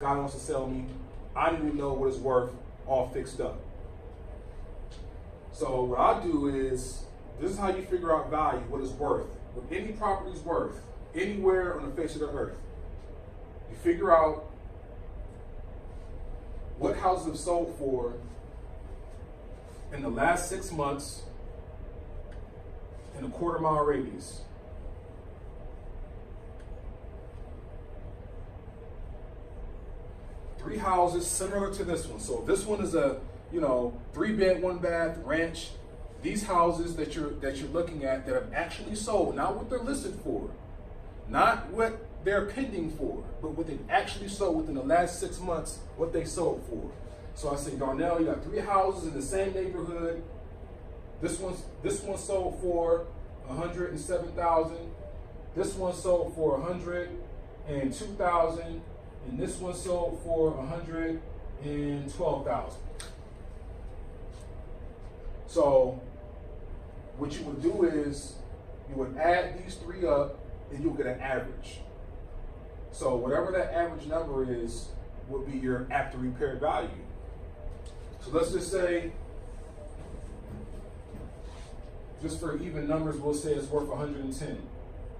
Guy wants to sell me. I need to know what it's worth, all fixed up. So what I do is, this is how you figure out value, what it's worth. What any property's worth, anywhere on the face of the earth. You figure out what houses have sold for in the last 6 months in a quarter-mile radius. Three houses similar to this one. So this one is a 3-bed, 1-bath ranch. These houses that you're looking at that have actually sold, not what they're listed for, not what they're pending for, but what they've actually sold within the last 6 months, what they sold for. So I say, Darnell, you got 3 houses in the same neighborhood. This one sold for $107,000. This one sold for $102,000. And this one sold for $112,000. So what you would do is you would add these 3 up and you'll get an average. So whatever that average number is would be your after repair value. So let's just say, just for even numbers, we'll say it's worth $110,000.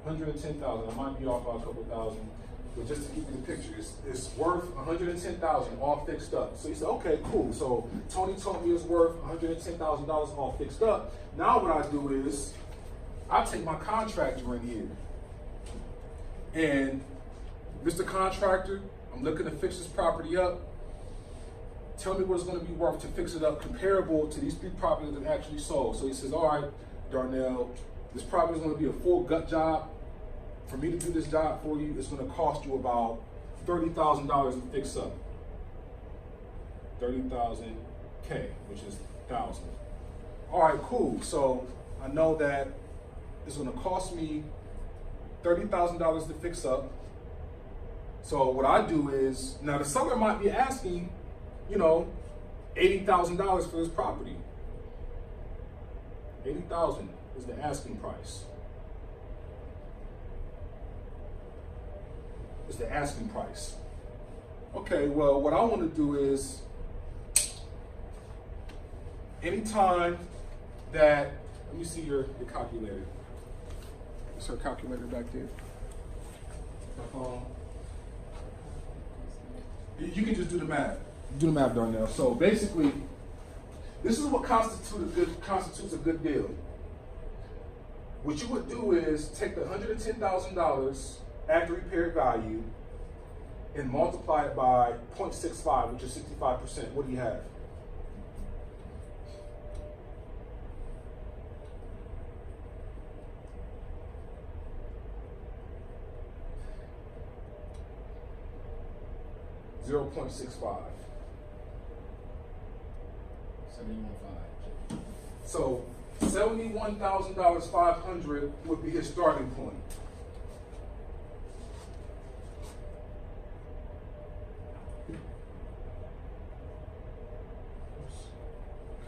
I might be off by a couple thousand. But just to give you the picture, it's worth $110,000 all fixed up. So you say, okay, cool. So Tony told me it's worth $110,000 all fixed up. Now what I do is I take my contractor in here. And Mr. Contractor, I'm looking to fix this property up. Tell me what it's going to be worth to fix it up comparable to these 3 properties that actually sold. So he says, all right, Darnell, this property is going to be a full gut job. For me to do this job for you, it's going to cost you about $30,000 to fix up. 30,000 K, which is 1,000. All right, cool. So I know that it's going to cost me $30,000 to fix up. So what I do is, now the seller might be asking, $80,000 for this property. $80,000 is the asking price. Is the asking price. Okay, well, what I want to do is, anytime that, let me see your calculator. Is there a calculator back there? You can just do the math. Do the math, Darnell. So basically, this is what constitutes a good deal. What you would do is take the $110,000 after repair value and multiply it by 0.65, which is 65%. What do you have? $0.65. 71,500. So $71,500 would be his starting point.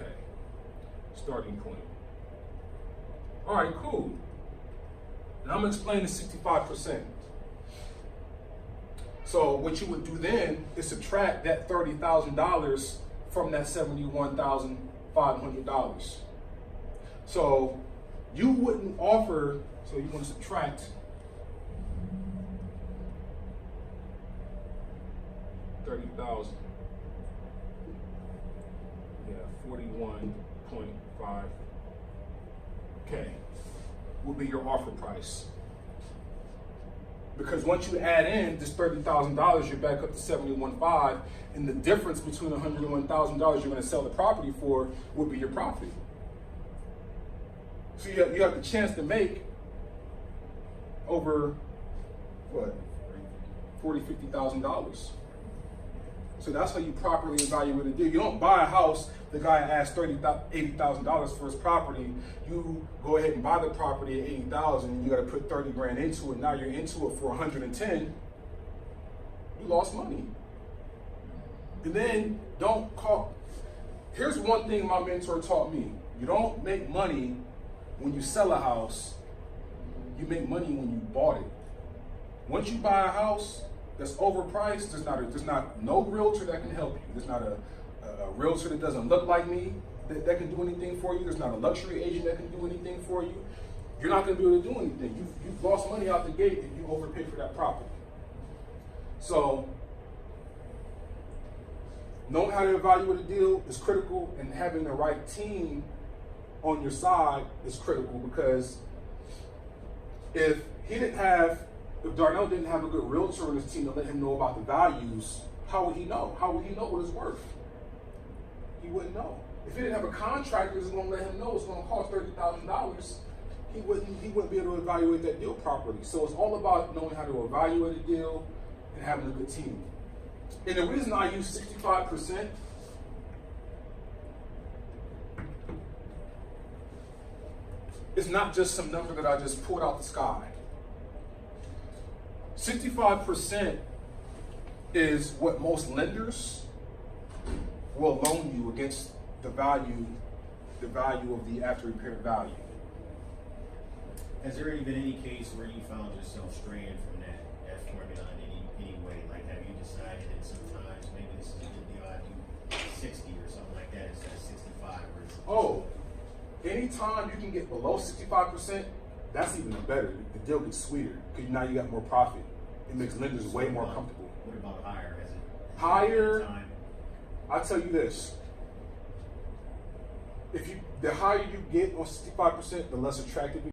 Okay, starting point. All right, cool. Now I'm explaining 65%. So what you would do then is subtract that $30,000 from that $71,500. So you wouldn't offer, so you want to subtract $30,000. Yeah, 41.5K will be your offer price. Because once you add in this $30,000, you're back up to $71,500, and the difference between $101,000 you're going to sell the property for would be your profit. So you have the chance to make over what, $40,000-$50,000. So that's how you properly evaluate a deal. You don't buy a house, the guy asks $80,000 for his property. You go ahead and buy the property at $80,000, and you got to put 30 grand into it. Now you're into it for 110. You lost money. And then don't call. Here's one thing my mentor taught me: you don't make money when you sell a house. You make money when you bought it. Once you buy a house, that's overpriced, there's not no realtor that can help you. There's not a realtor that doesn't look like me that can do anything for you. There's not a luxury agent that can do anything for you. You're not going to be able to do anything. You've lost money out the gate if you overpay for that property. So knowing how to evaluate a deal is critical, and having the right team on your side is critical, because if Darnell didn't have a good realtor on his team to let him know about the values, how would he know? How would he know what it's worth? He wouldn't know. If he didn't have a contractor who's going to let him know it's going to cost $30,000, he wouldn't be able to evaluate that deal properly. So it's all about knowing how to evaluate a deal and having a good team. And the reason I use 65%, it's not just some number that I just pulled out the sky. 65% is what most lenders will loan you against the value of the after repair value. Has there been any case where you found yourself straying from that formula in any way? Like, have you decided that sometimes maybe this is a good deal, I do 60 or something like that instead of 65? Oh, anytime you can get below 65%, that's even better. The deal gets sweeter because now you got more profit. It makes lenders way more comfortable. What about higher? Higher? I'll tell you this. The higher you get on 65%, the less attractive